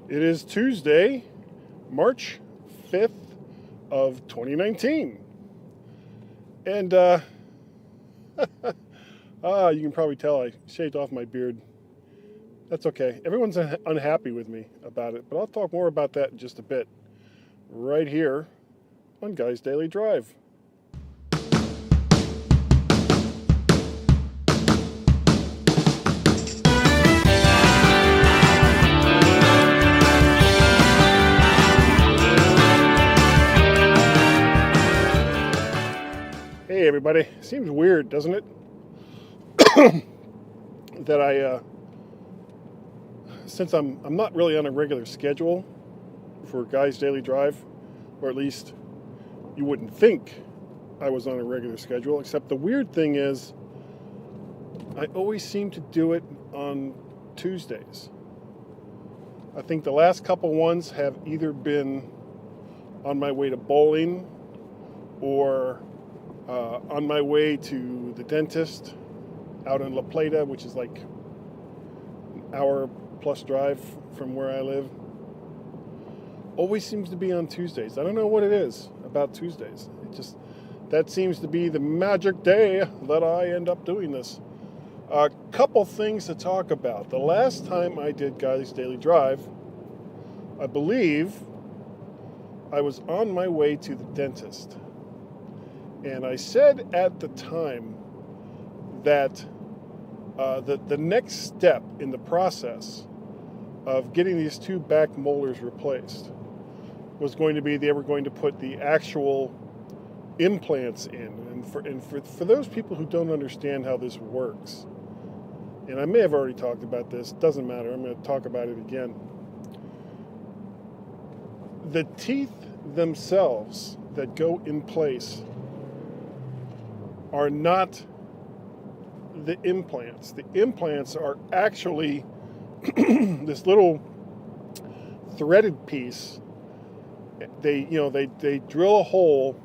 It is Tuesday, March 5th of 2019. And you can probably tell I shaved off my beard. That's okay. Everyone's unhappy with me about it, but I'll talk more about that in just a bit. Right here on Guy's Daily Drive. Hey everybody, seems weird, doesn't it? That since I'm not really on a regular schedule for Guy's Daily Drive, or at least you wouldn't think I was on a regular schedule, except the weird thing is I always seem to do it on Tuesdays. I think the last couple ones have either been on my way to bowling or on my way to the dentist out in La Plata, which is like an hour plus drive from where I live. Always seems to be on Tuesdays. I don't know what it is about Tuesdays. That seems to be the magic day that I end up doing this. A couple things to talk about. The last time I did Guy's Daily Drive, I believe I was on my way to the dentist. And I said at the time that the next step in the process of getting these two back molars replaced was going to be they were going to put the actual implants in. And for those people who don't understand how this works, and I may have already talked about this, doesn't matter, I'm going to talk about it again. The teeth themselves that go in place are not the implants. The implants are actually this little threaded piece. They drill a hole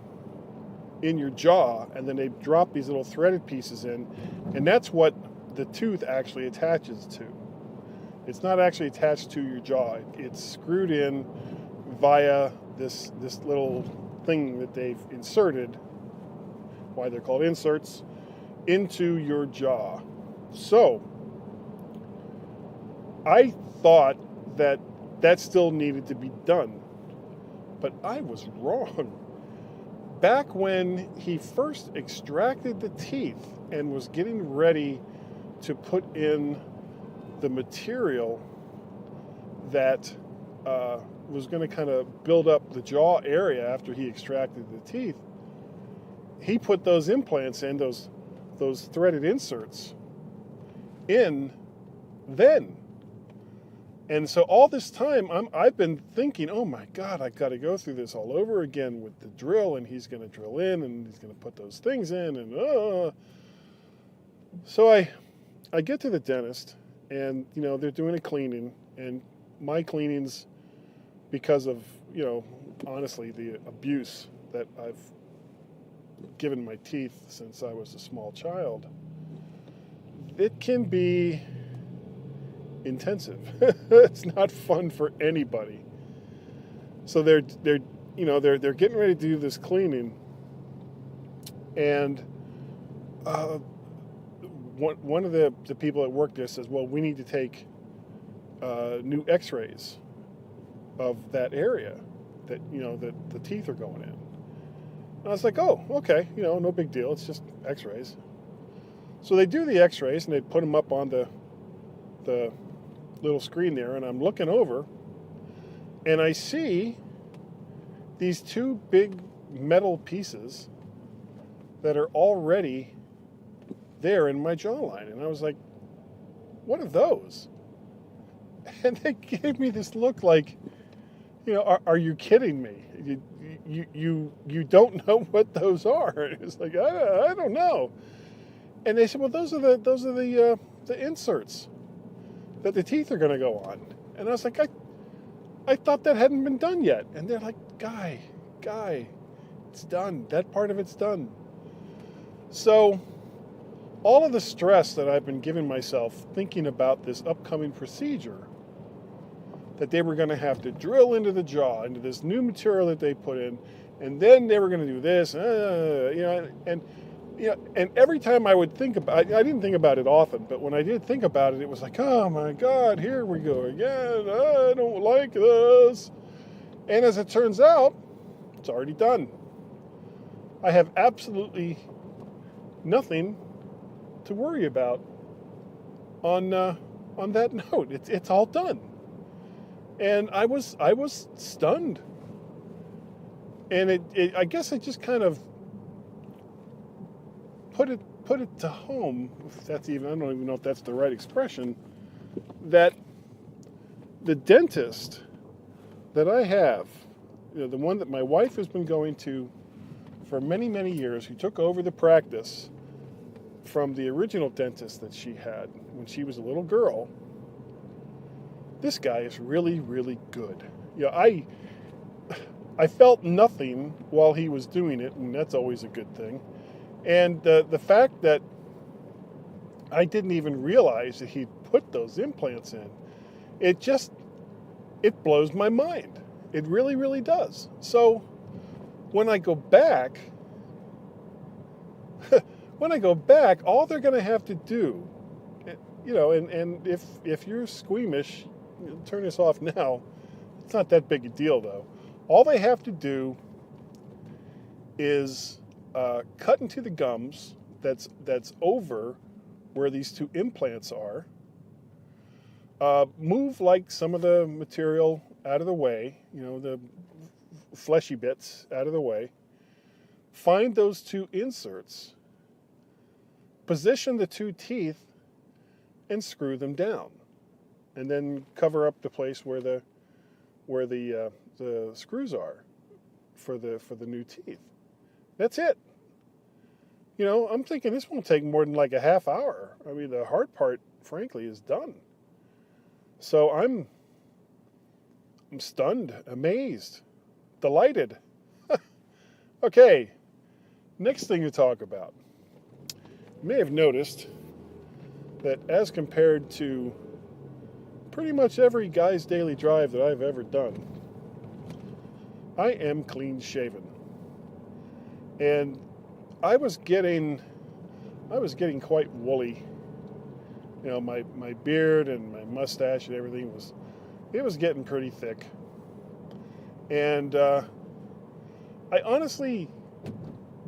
in your jaw and then they drop these little threaded pieces in, and that's what the tooth actually attaches to. It's not actually attached to your jaw. It's screwed in via this little thing that they've inserted, why they're called inserts, into your jaw. So I thought that still needed to be done, but I was wrong. Back when he first extracted the teeth and was getting ready to put in the material that was going to kind of build up the jaw area after he extracted the teeth, he put those implants in, those threaded inserts in then. And so all this time I've been thinking, oh my God, I got to go through this all over again with the drill, and he's going to drill in and he's going to put those things in, and So I get to the dentist, and they're doing a cleaning, and my cleanings, because of honestly the abuse that I've given my teeth since I was a small child, it can be intensive. It's not fun for anybody. So they're getting ready to do this cleaning, and one of the people that work there says, well, we need to take new x-rays of that area that that the teeth are going in. And I was like, oh, okay, no big deal. It's just x-rays. So they do the x-rays, and they put them up on the little screen there, and I'm looking over, and I see these two big metal pieces that are already there in my jawline. And I was like, what are those? And they gave me this look like, are you kidding me? You don't know what those are. And it's like, I don't know. And they said, well, those are the inserts that the teeth are going to go on. And I was like, I thought that hadn't been done yet. And they're like, Guy, it's done. That part of it's done. So all of the stress that I've been giving myself thinking about this upcoming procedure that they were going to have to drill into the jaw, into this new material that they put in, and then they were going to do this, and every time I would think about it, I didn't think about it often, but when I did think about it, it was like, oh my God, here we go again. I don't like this. And as it turns out, it's already done. I have absolutely nothing to worry about on that note. It's all done. And I was stunned. And I guess it just kind of put it to home, if that's even, I don't even know if that's the right expression, that the dentist that I have, the one that my wife has been going to for many, many years, who took over the practice from the original dentist that she had when she was a little girl, this guy is really, really good. I felt nothing while he was doing it, and that's always a good thing. And the fact that I didn't even realize that he'd put those implants in, it blows my mind. It really, really does. So when I go back, all they're going to have to do, and if you're squeamish, turn this off now. It's not that big a deal, though. All they have to do is cut into the gums that's over where these two implants are, move like some of the material out of the way, the fleshy bits out of the way, find those two inserts, position the two teeth, and screw them down, and then cover up the place where the screws are for the new teeth. That's it. I'm thinking this won't take more than like a half hour. I mean, the hard part, frankly, is done. So I'm stunned, amazed, delighted. Okay, next thing to talk about. You may have noticed that as compared to pretty much every guy's daily drive that I've ever done, I am clean shaven. And I was getting quite woolly. My beard and my mustache and everything was getting pretty thick. And I honestly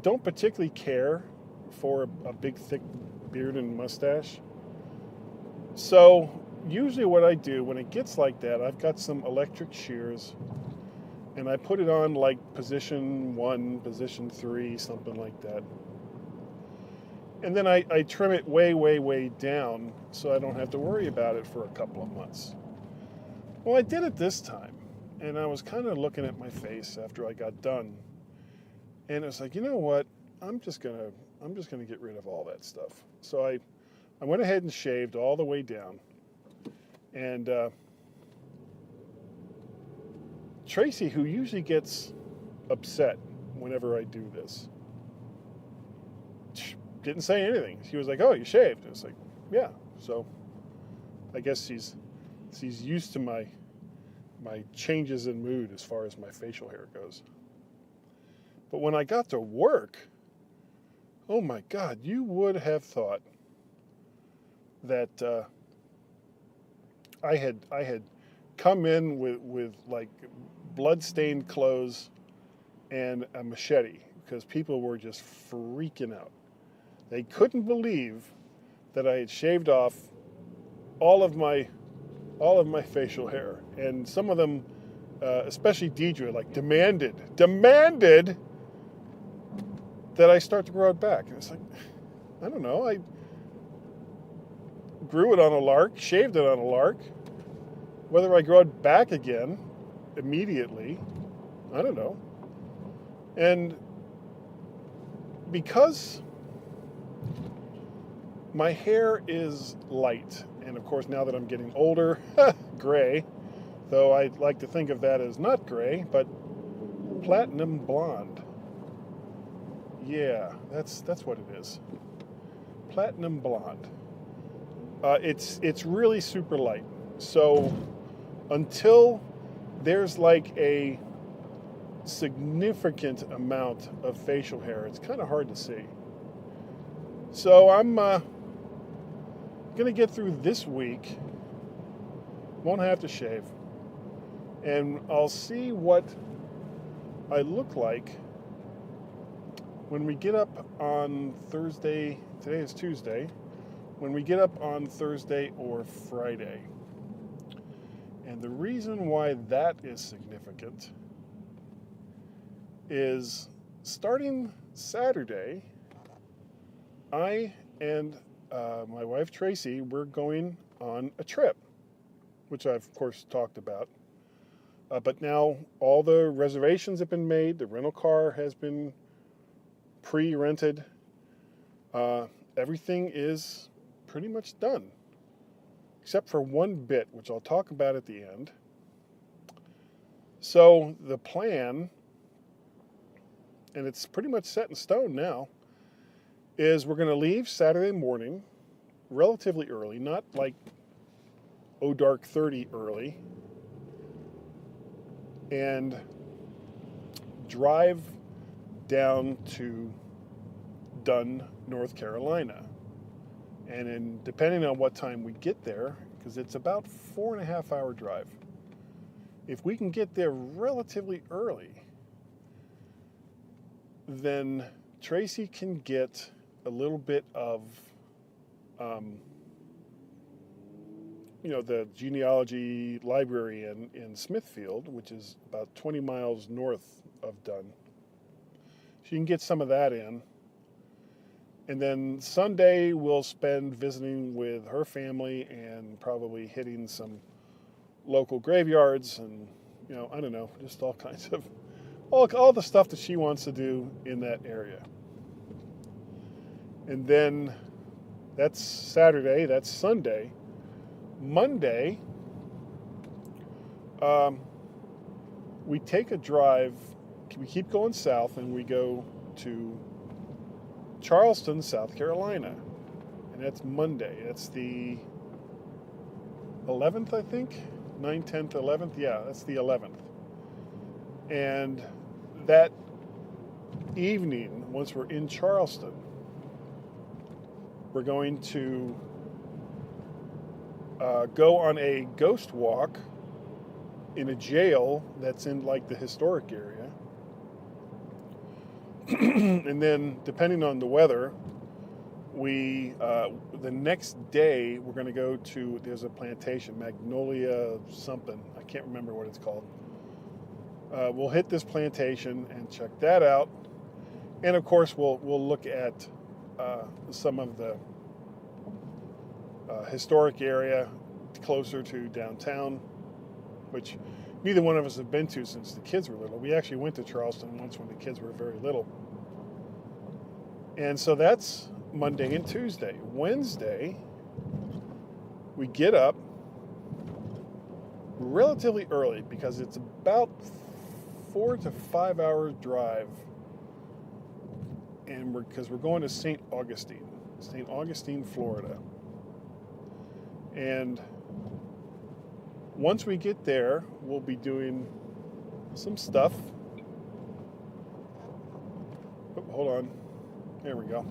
don't particularly care for a big thick beard and mustache. So usually what I do when it gets like that, I've got some electric shears, and I put it on like position 1, position 3, something like that. And then I trim it way, way, way down so I don't have to worry about it for a couple of months. Well, I did it this time, and I was kind of looking at my face after I got done, and it was like, you know what? I'm just gonna get rid of all that stuff. So I went ahead and shaved all the way down, and Tracy, who usually gets upset whenever I do this, didn't say anything. She was like, "Oh, you shaved?" And it's like, "Yeah." So I guess she's used to my changes in mood as far as my facial hair goes. But when I got to work, oh my God, you would have thought that I had come in with like blood-stained clothes and a machete, because people were just freaking out. They couldn't believe that I had shaved off all of my facial hair, and some of them, especially Deidre, like demanded that I start to grow it back. And it's like, I don't know, I grew it on a lark, shaved it on a lark. Whether I grow it back again immediately, I don't know. And because my hair is light, and of course now that I'm getting older, gray, though I like to think of that as not gray, but platinum blonde. Yeah, that's what it is. Platinum blonde. It's really super light. So until there's like a significant amount of facial hair, it's kind of hard to see. So I'm going to get through this week. Won't have to shave. And I'll see what I look like when we get up on Thursday. Today is Tuesday. When we get up on Thursday or Friday. And the reason why that is significant is starting Saturday, I and my wife Tracy, we're going on a trip, which I've of course talked about. But now all the reservations have been made. The rental car has been pre-rented. Everything is pretty much done, except for one bit, which I'll talk about at the end. So the plan, and it's pretty much set in stone now, is we're going to leave Saturday morning relatively early, not like dark 30 early, and drive down to Dunn, North Carolina. And then depending on what time we get there, because it's about 4.5 hour drive, if we can get there relatively early, then Tracy can get a little bit of the genealogy library in Smithfield, which is about 20 miles north of Dunn. She can get some of that in. And then Sunday we'll spend visiting with her family and probably hitting some local graveyards and, I don't know, just all kinds of, all the stuff that she wants to do in that area. And then that's Saturday, that's Sunday. Monday, we take a drive, we keep going south, and we go to Charleston, South Carolina. And that's Monday. That's the 11th, I think? 9th, 10th, 11th? Yeah, that's the 11th. And that evening, once we're in Charleston, we're going to go on a ghost walk in a jail that's in like the historic area. And then depending on the weather, the next day we're going to go to, there's a plantation, Magnolia something, I can't remember what it's called. We'll hit this plantation and check that out. And of course we'll look at some of the historic area closer to downtown, which neither one of us have been to since the kids were little. We actually went to Charleston once when the kids were very little. And so that's Monday and Tuesday. Wednesday, we get up relatively early because it's about 4 to 5 hour drive, and because we're going to St. Augustine, Florida. And once we get there, we'll be doing some stuff. Oh, hold on. There we go.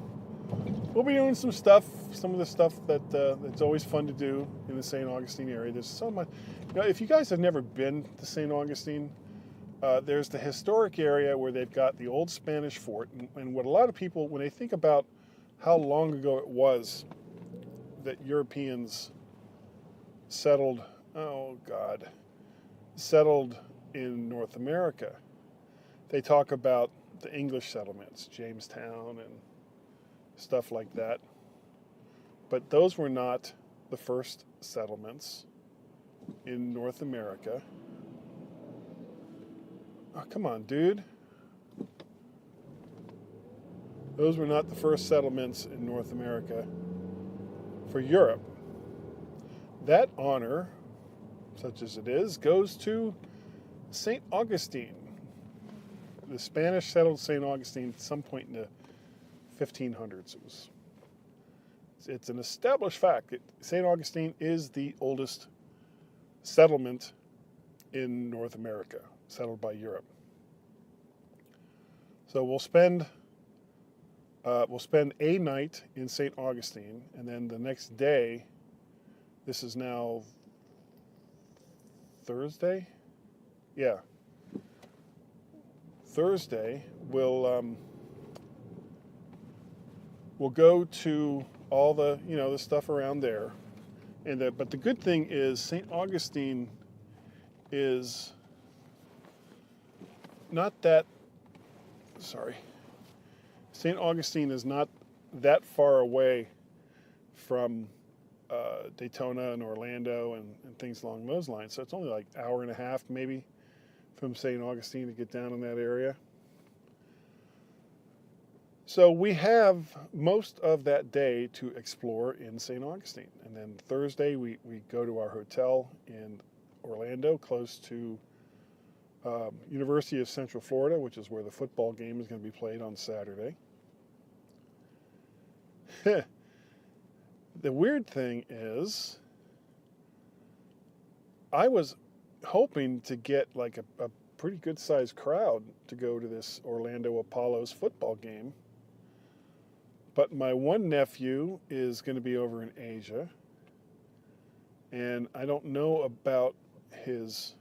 We'll be doing some stuff, some of the stuff that's always fun to do in the St. Augustine area. There's so much. If you guys have never been to St. Augustine, there's the historic area where they've got the old Spanish fort. And what a lot of people, when they think about how long ago it was that Europeans settled in North America, they talk about the English settlements, Jamestown and stuff like that. But those were not the first settlements in North America. Oh, come on, dude. Those were not the first settlements in North America for Europe. That honor, such as it is, goes to St. Augustine. The Spanish settled St. Augustine at some point in the 1500s. It's an established fact that St. Augustine is the oldest settlement in North America, settled by Europe. So we'll spend a night in St. Augustine, and then the next day, this is now Thursday? Yeah. Thursday, we'll go to all the, the stuff around there. But the good thing is St. Augustine is not that, St. Augustine is not that far away from Daytona and Orlando and things along those lines. So it's only like an hour and a half maybe from St. Augustine to get down in that area. So we have most of that day to explore in St. Augustine. And then Thursday we go to our hotel in Orlando, close to University of Central Florida, which is where the football game is going to be played on Saturday. The weird thing is, I was hoping to get like a pretty good sized crowd to go to this Orlando Apollos football game. But my one nephew is going to be over in Asia, and I don't know about his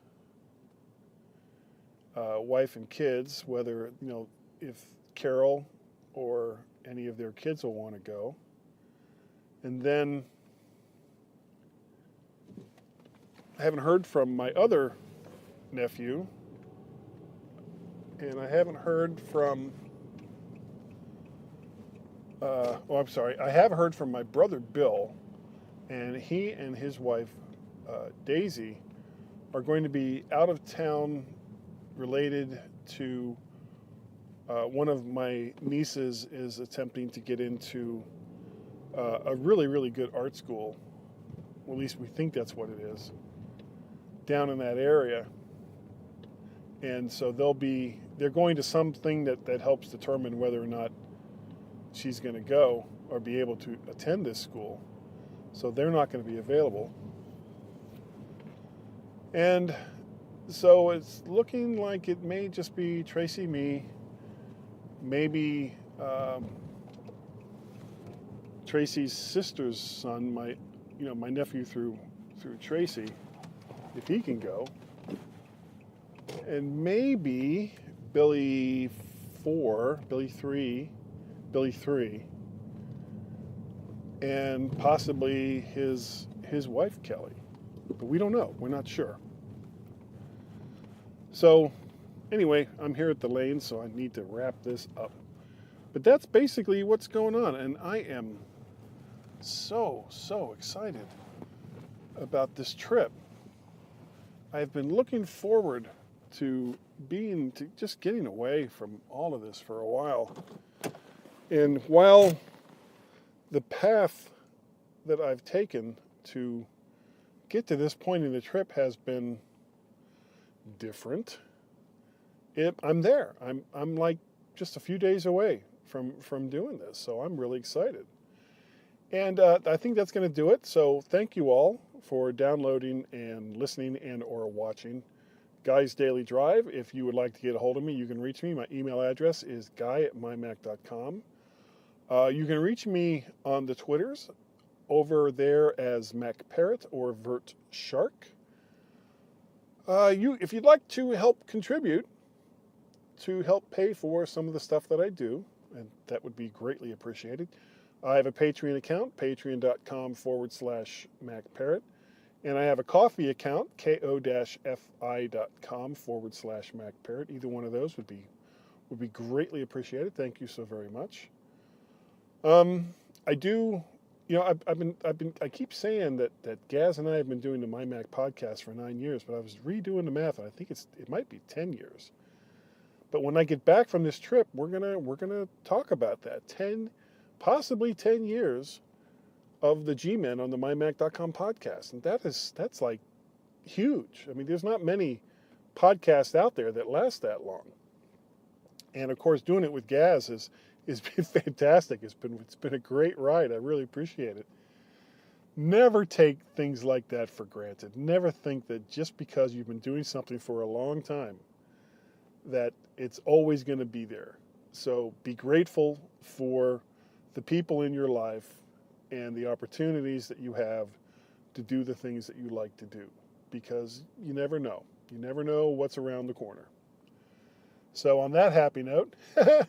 wife and kids, whether, if Carol or any of their kids will want to go. And then I haven't heard from my other nephew, and I haven't heard from I have heard from my brother Bill, and he and his wife Daisy are going to be out of town related to one of my nieces is attempting to get into a really, really good art school. Well, at least we think that's what it is, down in that area. And so they're going to something that helps determine whether or not she's going to go or be able to attend this school. So they're not going to be available. And so it's looking like it may just be Tracy, me, maybe Tracy's sister's son, my nephew through Tracy, if he can go, and maybe Billy 3, and possibly his wife Kelly, but we don't know. We're not sure. So anyway, I'm here at the lane, so I need to wrap this up. But that's basically what's going on, and I am so excited about this trip. I've been looking forward to just getting away from all of this for a while. And while the path that I've taken to get to this point in the trip has been different, I'm there. I'm like just a few days away from doing this, so I'm really excited. And I think that's going to do it. So thank you all for downloading and listening and or watching Guy's Daily Drive. If you would like to get a hold of me, you can reach me. My email address is guy@mymac.com. You can reach me on the Twitters over there as Mac Parrot or Vert Shark. If you'd like to help contribute to help pay for some of the stuff that I do, and that would be greatly appreciated, I have a Patreon account, patreon.com/MacParrot. And I have a Ko-fi account, ko-fi.com/MacParrot. Either one of those would be greatly appreciated. Thank you so very much. I do, I keep saying that Gaz and I have been doing the MyMac Podcast for 9 years, but I was redoing the math, and I think it might be 10 years. But when I get back from this trip, we're gonna talk about that. Possibly 10 years of the G-Men on the MyMac.com podcast. And that's like huge. I mean, there's not many podcasts out there that last that long. And of course, doing it with Gaz has been fantastic. It's been a great ride. I really appreciate it. Never take things like that for granted. Never think that just because you've been doing something for a long time, that it's always going to be there. So be grateful for the people in your life and the opportunities that you have to do the things that you like to do, because you never know. You never know what's around the corner. So on that happy note, I'm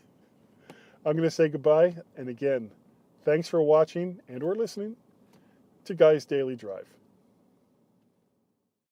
going to say goodbye. And again, thanks for watching and or listening to Guy's Daily Drive.